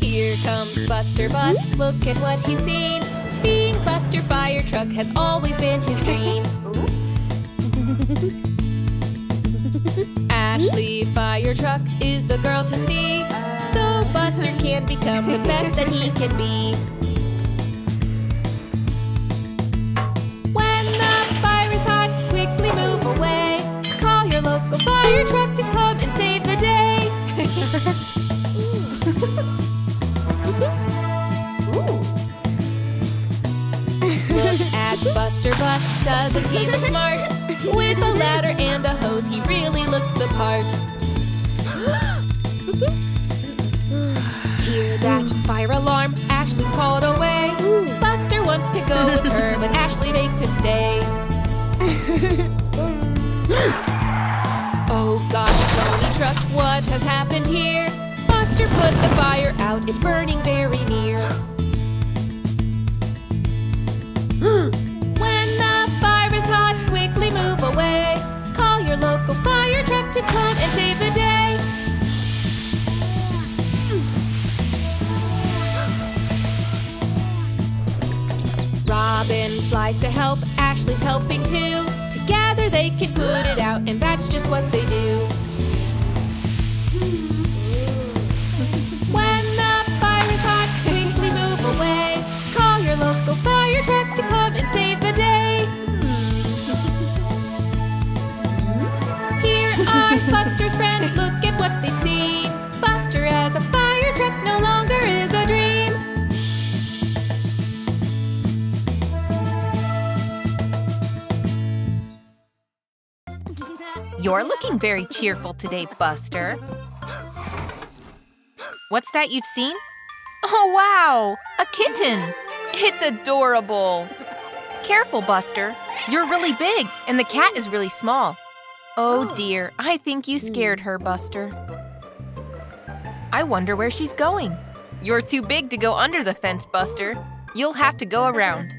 Here comes Buster Bus, look at what he's seen. Being Buster Fire Truck has always been his dream. Ashley Fire Truck is the girl to see, so Buster can become the best that he can be. When the fire is hot, quickly move away. Call your local fire truck to come and save the day. Look at Buster Bus, doesn't he look smart? With a ladder and a hose, he really looks the part. Hear that fire alarm, Ashley's called away. Buster wants to go with her, but Ashley makes him stay. Oh gosh, Tony Truck, what has happened here? Buster put the fire out, it's burning very near. When the fire is hot, quickly move away. Call your local fire truck to come and save the day. Robin flies to help, Ashley's helping too. Together they can put it out, and that's just what they do. When the fire is hot, quickly move away. Call your local fire truck to come and save the day. Here are Buster's friends, look at what they've seen. Buster as a fire truck no longer is a dream. You're looking very cheerful today, Buster. What's that you've seen? Oh, wow! A kitten! It's adorable! Careful, Buster. You're really big, and the cat is really small. Oh dear, I think you scared her, Buster. I wonder where she's going. You're too big to go under the fence, Buster. You'll have to go around.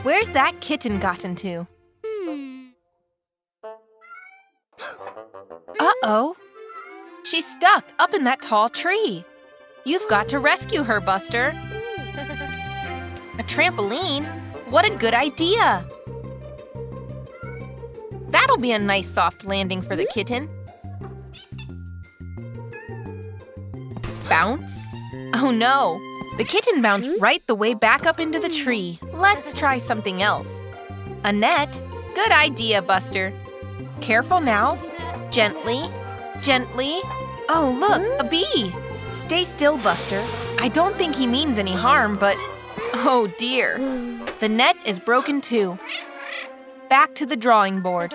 Where's that kitten gotten to? Uh-oh! She's stuck up in that tall tree. You've got to rescue her, Buster. A trampoline? What a good idea! That'll be a nice soft landing for the kitten. Bounce? Oh no! The kitten bounced right the way back up into the tree. Let's try something else. A net? Good idea, Buster. Careful now. Gently. Gently. Oh, look, a bee. Stay still, Buster. I don't think he means any harm, but… oh dear. The net is broken too. Back to the drawing board.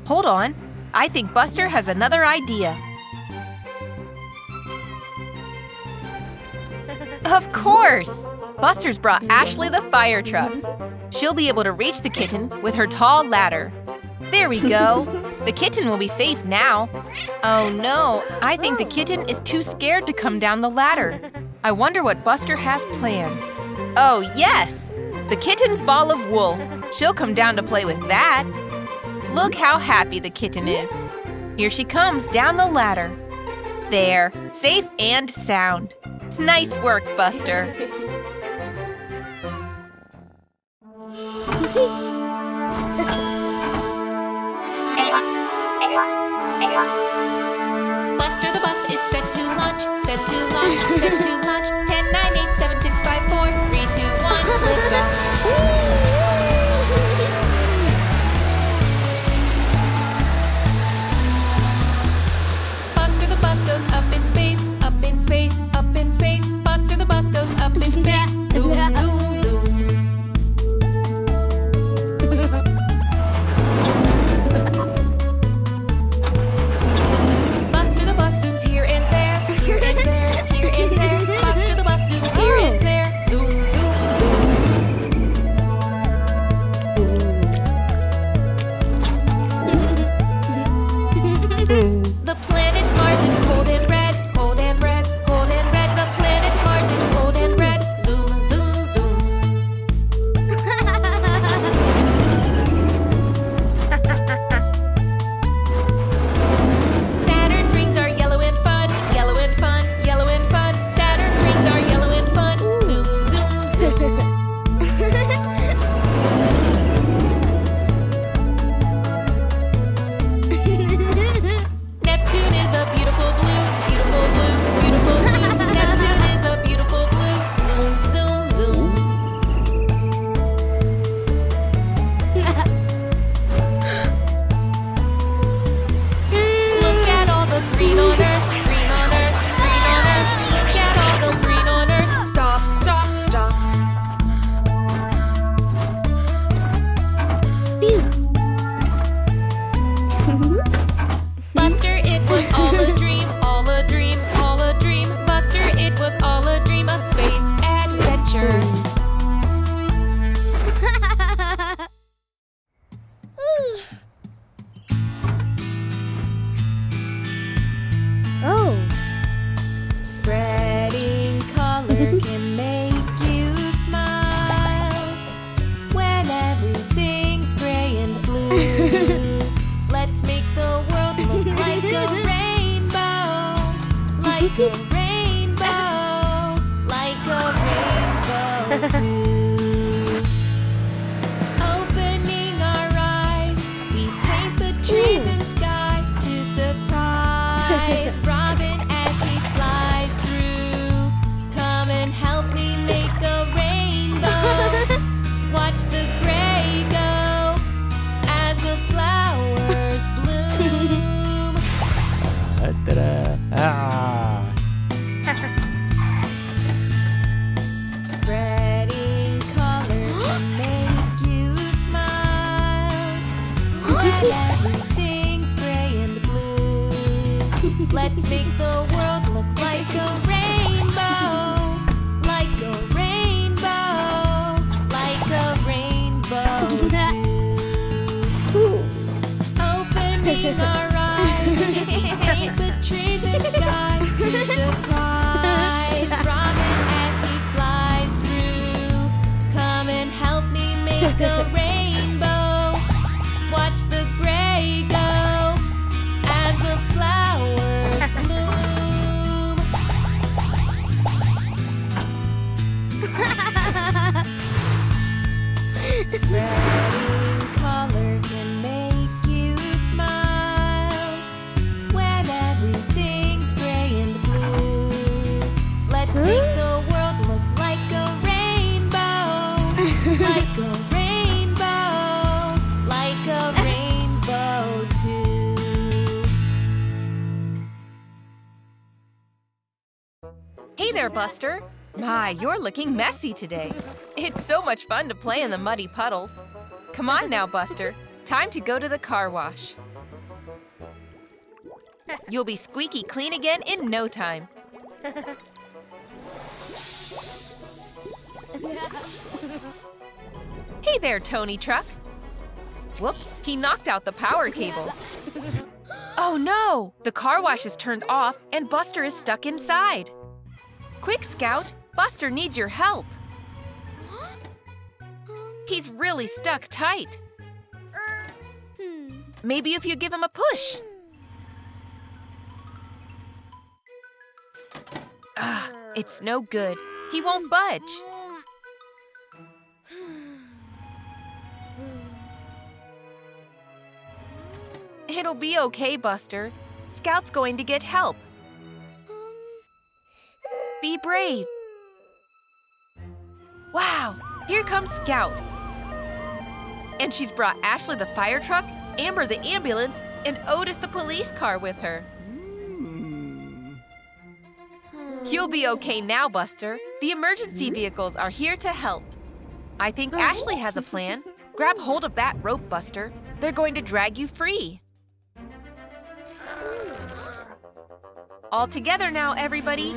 Hold on. I think Buster has another idea. Of course! Buster's brought Ashley the fire truck. She'll be able to reach the kitten with her tall ladder. There we go. The kitten will be safe now. Oh no, I think the kitten is too scared to come down the ladder. I wonder what Buster has planned. Oh yes! The kitten's ball of wool. She'll come down to play with that. Look how happy the kitten is. Here she comes down the ladder. There, safe and sound. Nice work, Buster. Buster the bus is set to launch, set to launch, set to launch. 10, 9, 8, 7, 6, 5, 4, 3, 2, 1, lift off. Buster the bus goes up in space, up in space, up in space. Buster the bus goes up in space. Zoom, zoom, zoom. Buster the bus zooms here and there, here and there, here and there. Buster the bus too. Opening our eyes, we paint the trees and sky to surprise Robin as he flies through. Come and help me make a rainbow. Watch the gray go as the flowers bloom. Spreading color can make you smile. When everything's gray and blue, let's make the world look like a rainbow. Like a rainbow. Like a rainbow too. Opening our eyes, we paint the trees and sky to surprise Robin as he flies through. Come and help me make a rainbow. Watch the gray go as the flowers bloom. Spreading color can make you smile. When everything's gray and blue, let's make the world look like a rainbow. Like a rainbow. Like a rainbow too. Hey there, Buster. My, you're looking messy today. It's so much fun to play in the muddy puddles. Come on now, Buster. Time to go to the car wash. You'll be squeaky clean again in no time. Hey there, Tony Truck. Whoops, he knocked out the power cable. Oh no! The car wash is turned off and Buster is stuck inside. Quick, Scout! Buster needs your help. He's really stuck tight. Maybe if you give him a push. Ugh, it's no good. He won't budge. It'll be okay, Buster. Scout's going to get help. Be brave. Wow, here comes Scout. And she's brought Ashley the fire truck, Amber the ambulance, and Otis the police car with her. You'll be okay now, Buster. The emergency vehicles are here to help. I think Ashley has a plan. Grab hold of that rope, Buster. They're going to drag you free. All together now, everybody.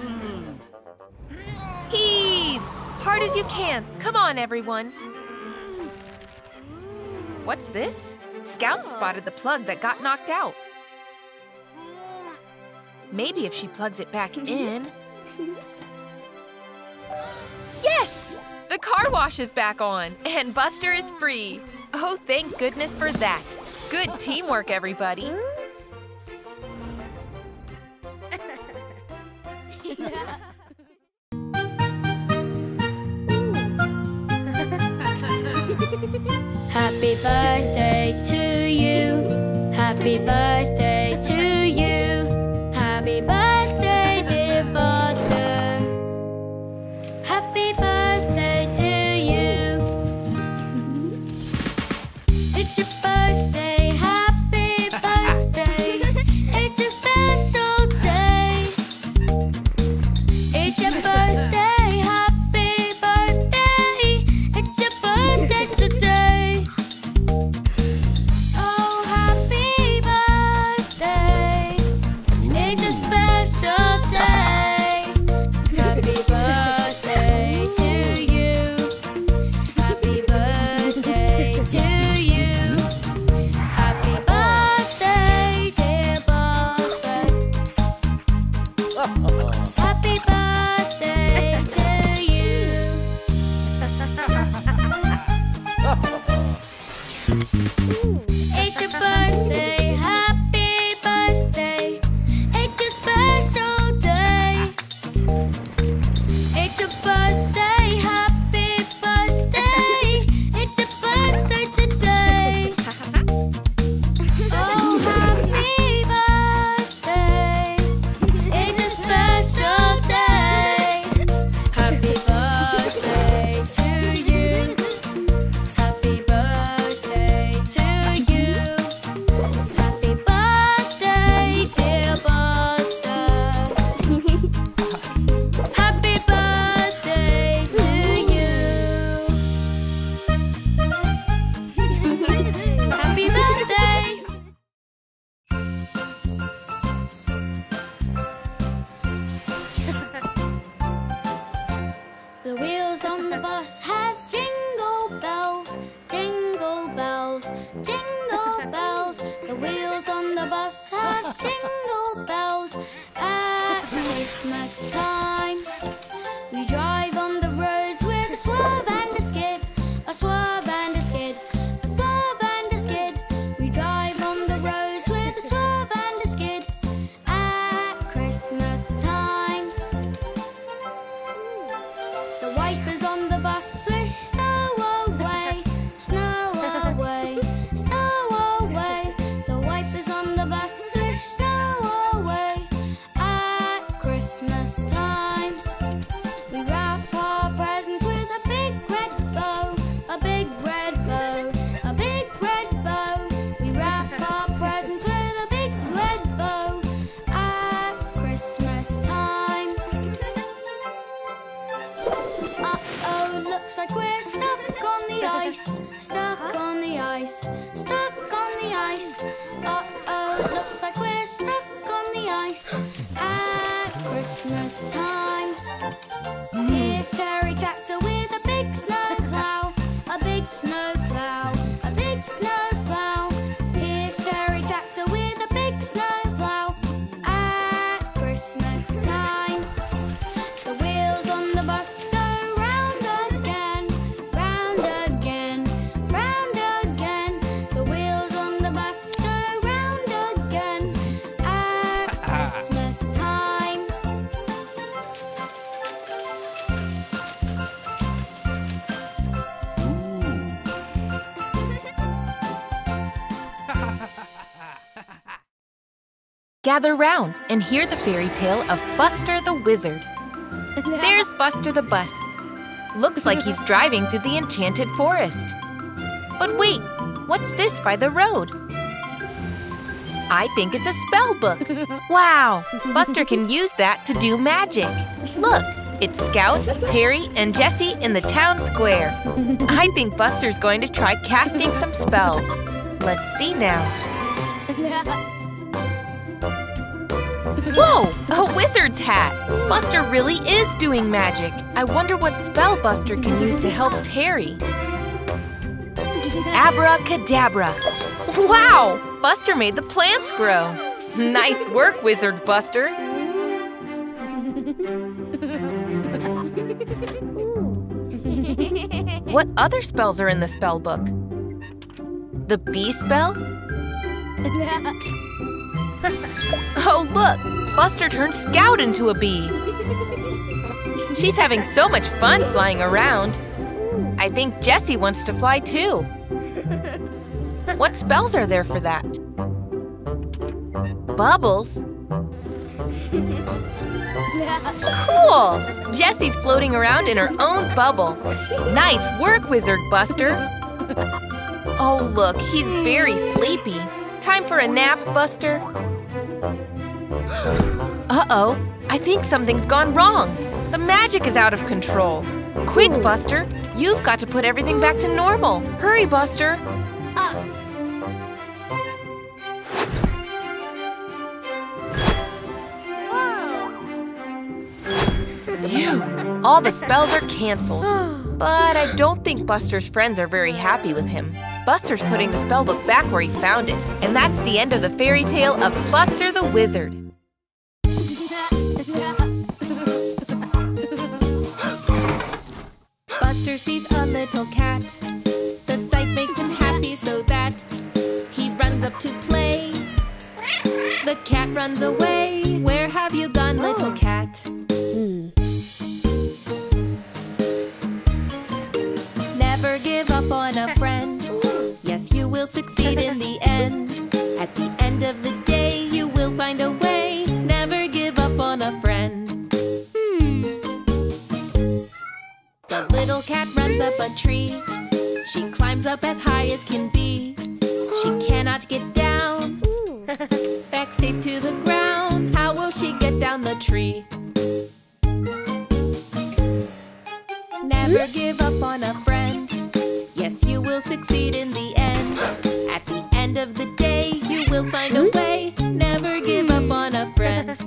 Heave! Hard as you can. Come on, everyone. What's this? Scout spotted the plug that got knocked out. Maybe if she plugs it back in. Yes! The car wash is back on, and Buster is free. Oh, thank goodness for that. Good teamwork, everybody. Happy birthday to you. Happy birthday to you. Happy birthday, dear Buster. Happy birthday to you. It's your birthday. Happy birthday. It's a special day. It's your birthday. Happy birthday. It's your birthday today. Oh, happy birthday. bus had jingle bells, jingle bells, jingle bells. The wheels on the bus had jingle bells. At Christmas time, we drive on the roads with a swerve and a skid, a swerve and a skid, a swerve and a skid. We drive on the roads with a swerve and a skid. At Christmas time, the wipers on the bus swish snow away, snow away, snow away. The wipers on the bus swish snow away. At Christmas time, we wrap our presents with a big red bow, a big red bow, a big red bow. We wrap our presents with a big red bow. At Christmas time. Uh-oh, looks like we're stuck on the ice, stuck on the ice, stuck on the ice. Uh-oh, looks like we're stuck on the ice. At Christmas time. Here's Terry Tractor with a big snow plow, a big snow plow, a big snow plow. Here's Terry Tractor with a big snow plow. At Christmas time, the wheels on the bus go round again, round again, round again. The wheels on the bus go round again. At Christmas time. Gather round and hear the fairy tale of Buster the Wizard. There's Buster the bus. Looks like he's driving through the enchanted forest. But wait, what's this by the road? I think it's a spell book. Wow, Buster can use that to do magic. Look, it's Scout, Terry, and Jessie in the town square. I think Buster's going to try casting some spells. Let's see now. Whoa! A wizard's hat! Buster really is doing magic. I wonder what spell Buster can use to help Terry. Abracadabra! Wow! Buster made the plants grow. Nice work, Wizard Buster. What other spells are in the spell book? The bee spell? Oh, look! Buster turned Scout into a bee. She's having so much fun flying around. I think Jessie wants to fly too. What spells are there for that? Bubbles? Cool! Jessie's floating around in her own bubble. Nice work, Wizard Buster. Oh, look, he's very sleepy. Time for a nap, Buster. Uh-oh, I think something's gone wrong. The magic is out of control. Quick, Buster, you've got to put everything back to normal. Hurry, Buster. Phew, all the spells are canceled. But I don't think Buster's friends are very happy with him. Buster's putting the spellbook back where he found it. And that's the end of the fairy tale of Buster the Wizard. Buster sees a little cat. The sight makes him happy so that he runs up to play. The cat runs away. Where have you gone, little cat? Never give up on a friend. Yes, you will succeed in the end. At the end of the day, you will find a way. Never give up on a friend. The little cat runs up a tree. She climbs up as high as can be. She cannot get down. Back safe to the ground. How will she get down the tree? Never give up on a friend. Yes, you will succeed in the end. At the end of the day, you will find a way. Never give up on a friend.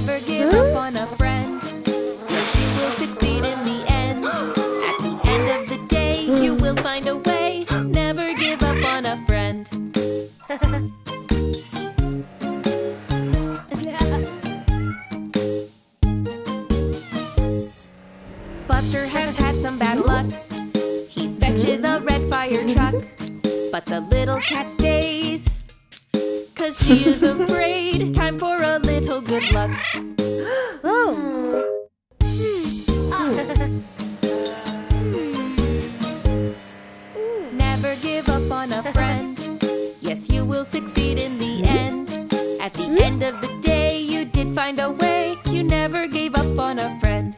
Never give up on a friend, 'cause you will succeed in the end. At the end of the day, you will find a way. Never give up on a friend. Buster has had some bad luck. He fetches a red fire truck, but the little cat stays, 'cause she is afraid. Time for a little good luck. Never give up on a friend. Yes, you will succeed in the end. At the end of the day, you did find a way. You never gave up on a friend.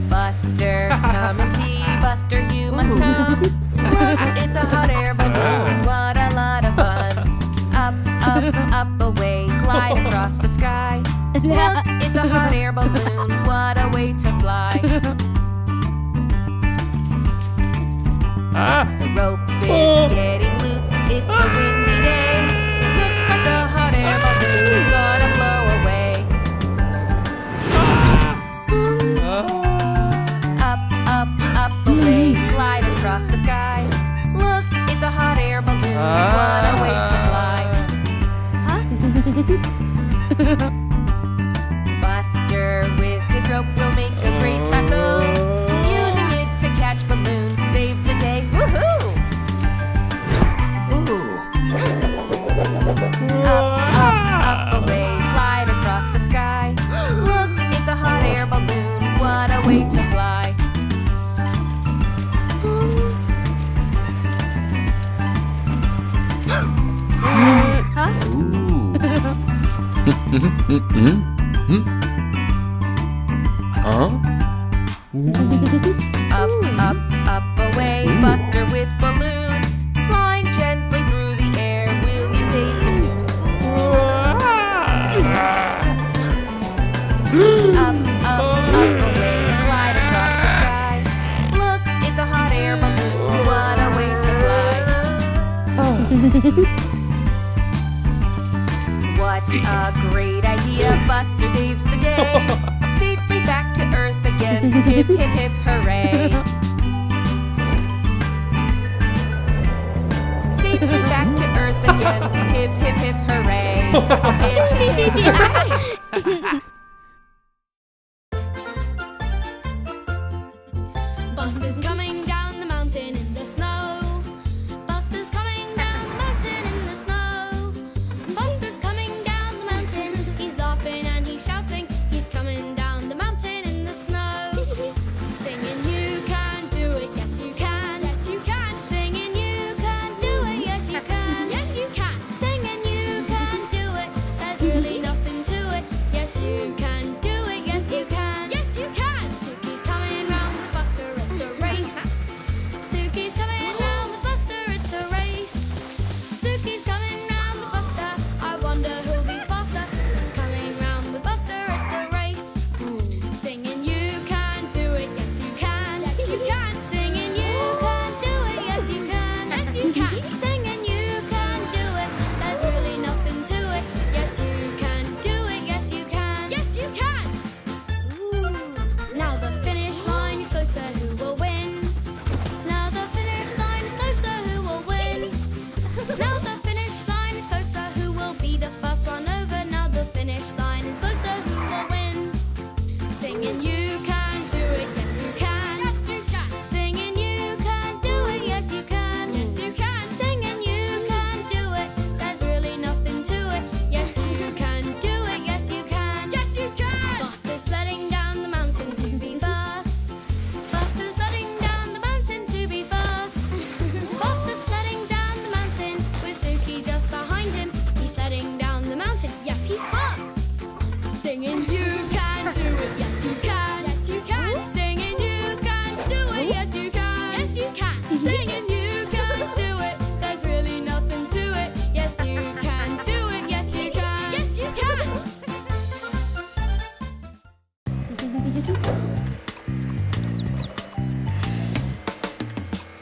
Buster, come and see. Buster, you must come. Look, it's a hot air balloon. What a lot of fun. Up, up, up away, glide across the sky. Look, it's a hot air balloon. What a way to fly. The rope is getting loose. It's a windy day. It looks like the hot air balloon is gonna blow away. Up, up, up away, glide across the sky. Look, it's a hot air balloon. What a way to fly. Buster with his rope will make a great lasso, using it to catch balloons, save the day. Woohoo! Up, up, up away, glide across the sky. Look, it's a hot air balloon. What a way to fly. Up, up, up away, Buster with balloons, flying gently through the air. Will you save him soon? Up, up, up away, glide across the sky. Look, it's a hot air balloon. What a way to fly. What a great idea, Buster saves the day. Safely back to Earth again, hip, hip, hip, hooray. Safely back to Earth again, hip, hip, hip, hooray. Hip, hip, hip, hooray. Buster's coming down the mountain in the snow. Buster's coming down the mountain in the snow. Buster's coming down the mountain. He's laughing and he's shouting. He's coming down the mountain in the snow. Singing, you can do it, yes you can. Yes you can. Singing, you can do it, yes you can. Yes you can. Singing, you can do it. There's really nothing to it. Yes you can do it, yes you can. Yes you can. Suki's coming round with Buster, it's a race.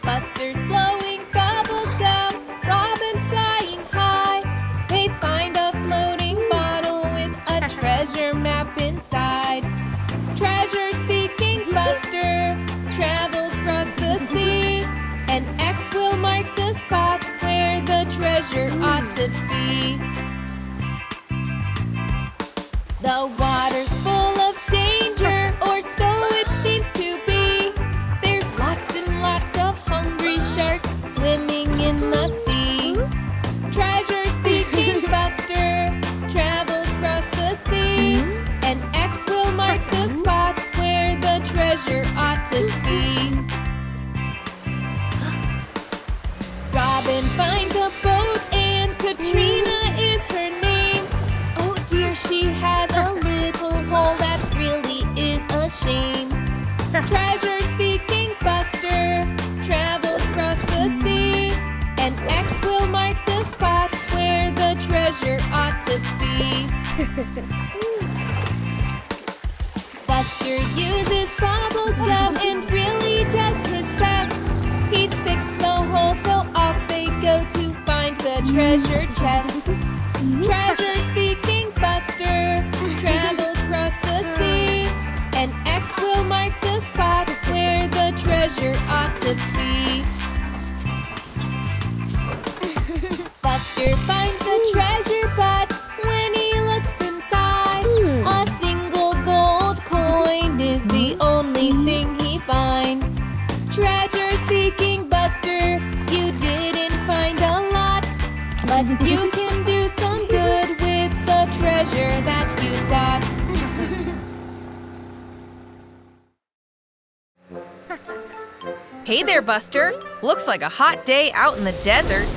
Buster's blowing bubble gum, Robin's flying high. They find a floating bottle with a treasure map inside. Treasure-seeking Buster travels across the sea. An X will mark the spot where the treasure ought to be. The water's full of danger, or so it seems to be. There's lots and lots of hungry sharks swimming in the sea. Treasure-seeking Buster travels across the sea. An X will mark the spot where the treasure ought to be. Robin finds a boat and Katrina is her name. Oh dear, she has a little hole that really is a shame. Treasure-seeking Buster travels across the sea. An X will mark the spot where the treasure ought to be. Buster uses bubble gum and really does his best. He's fixed the hole, so off they go to find the treasure chest. Treasure-seeking Buster travels across the sea. An X will mark the spot where the treasure ought to be. Buster finds the treasure, but when he looks inside, a single gold coin is the only thing he finds. Treasure-seeking Buster, you didn't find a lot, but you can do some good with the treasure that you've got. Hey there, Buster. Looks like a hot day out in the desert.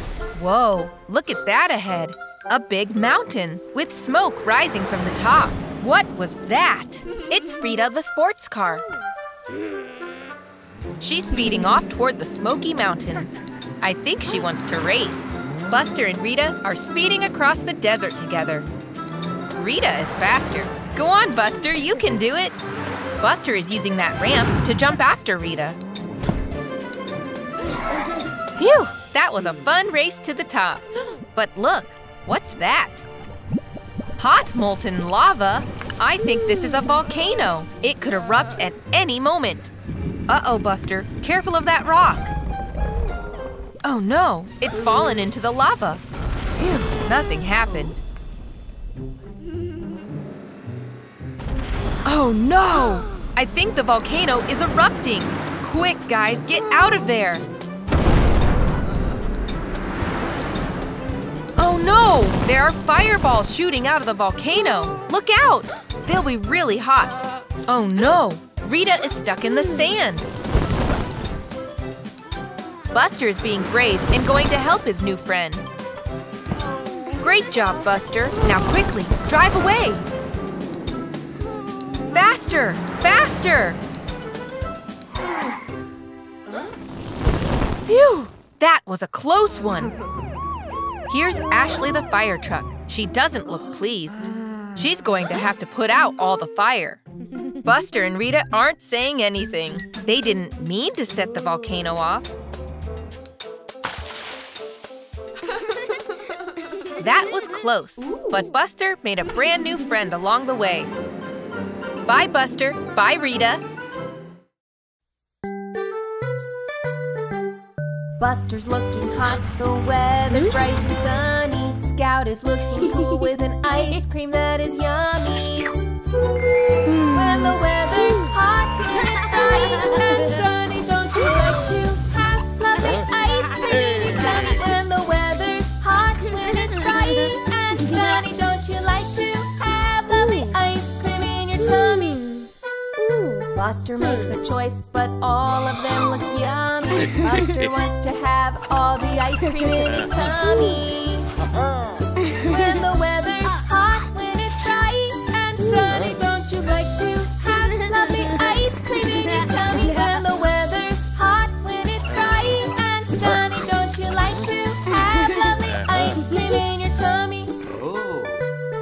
Whoa, look at that ahead. A big mountain with smoke rising from the top. What was that? It's Rita the sports car. She's speeding off toward the smoky mountain. I think she wants to race. Buster and Rita are speeding across the desert together. Rita is faster. Go on, Buster, you can do it. Buster is using that ramp to jump after Rita. Phew, that was a fun race to the top. But look, what's that? Hot molten lava? I think this is a volcano. It could erupt at any moment. Uh-oh, Buster, careful of that rock. Oh no, it's fallen into the lava. Phew, nothing happened. Oh no! I think the volcano is erupting. Quick, guys, get out of there. Oh no! There are fireballs shooting out of the volcano. Look out! They'll be really hot. Oh no! Rita is stuck in the sand. Buster is being brave and going to help his new friend. Great job, Buster. Now quickly, drive away. Faster! Faster! Phew! That was a close one. Here's Ashley the fire truck. She doesn't look pleased. She's going to have to put out all the fire. Buster and Rita aren't saying anything. They didn't mean to set the volcano off. That was close, but Buster made a brand new friend along the way. Bye, Buster. Bye, Rita. Buster's looking hot, the weather's bright and sunny. Scout is looking cool with an ice cream that is yummy. When the weather's hot, when it's bright and sunny, don't you like to have lovely ice cream in your tummy? When the weather's hot, when it's bright and sunny, don't you like to have lovely ice cream in your tummy? Buster makes a choice, but all of them look yummy. Buster wants to have all the ice cream in his tummy. When the weather's hot, when it's bright and sunny, don't you like to have lovely ice cream in your tummy? When the weather's hot, when it's bright and sunny, don't you like to have lovely ice cream in your tummy?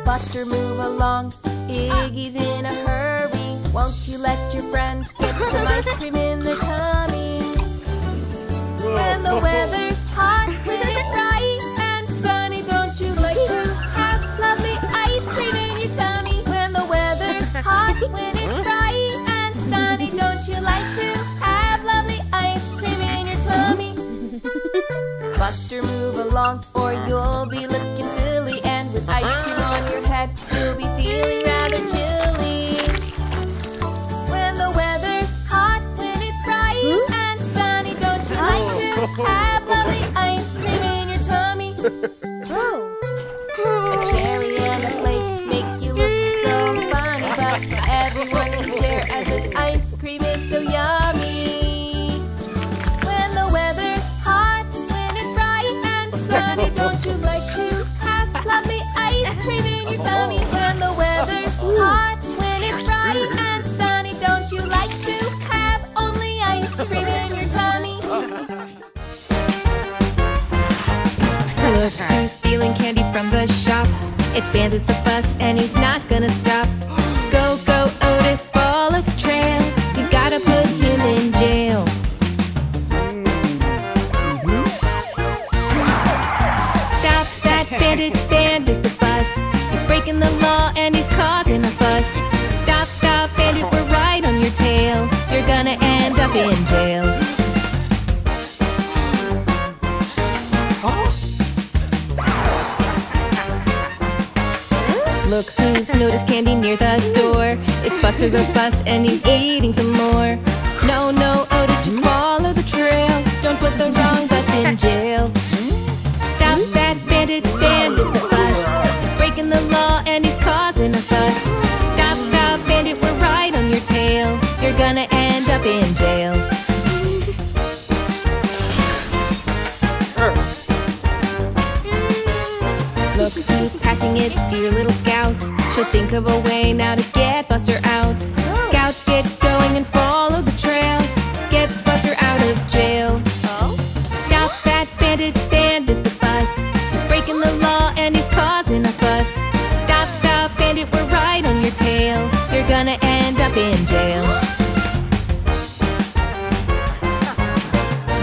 Buster, move along, Iggy's in a hurry. Won't you let your friends get some ice cream in their tummy? Buster, move along, or you'll be looking silly. And with ice cream on your head, you'll be feeling rather chilly. When the weather's hot, when it's bright and sunny, don't you like to have lovely ice cream in your tummy? A cherry and a flake make you look so funny, but everyone can share as this ice cream is so yummy. When the weather's hot, when it's bright and sunny, don't you like to have lovely ice cream in your tummy? When the weather's hot, when it's bright and sunny, don't you like to have only ice cream in your tummy? Look who's stealing candy from the shop. It's Bandit the bus and he's not gonna stop. Go, go, Otis, follow the trail. You gotta put him in jail. Stop that bandit, Bandit the bus. He's breaking the law and he's causing a fuss. Stop, stop, Bandit, we're right on your tail. You're gonna end up in jail. Look who's noticed candy near the door. It's Buster the bus and he's eating some more. No, no, Otis, just follow the trail. Don't put the wrong bus in jail. Stop that bandit, Bandit the bus. He's breaking the law and he's causing a fuss. Stop, stop, Bandit, we're right on your tail. You're gonna end up in jail. Look who's passing its dear little scout. She'll think of a way now to get Buster out. Scout, get going and follow the trail. Get Buster out of jail. Stop that bandit, Bandit the bus. He's breaking the law and he's causing a fuss. Stop, stop, Bandit, we're right on your tail. You're gonna end up in jail.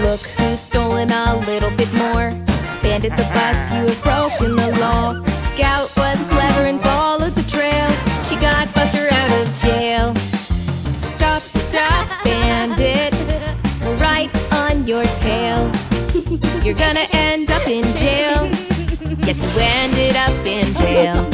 Look who's stolen a little bit more. Bandit the bus, you have broken the law. Scout was clever and followed the trail. She got Buster out of jail. Stop, stop, Bandit, we're right on your tail. You're gonna end up in jail. Yes, you ended up in jail.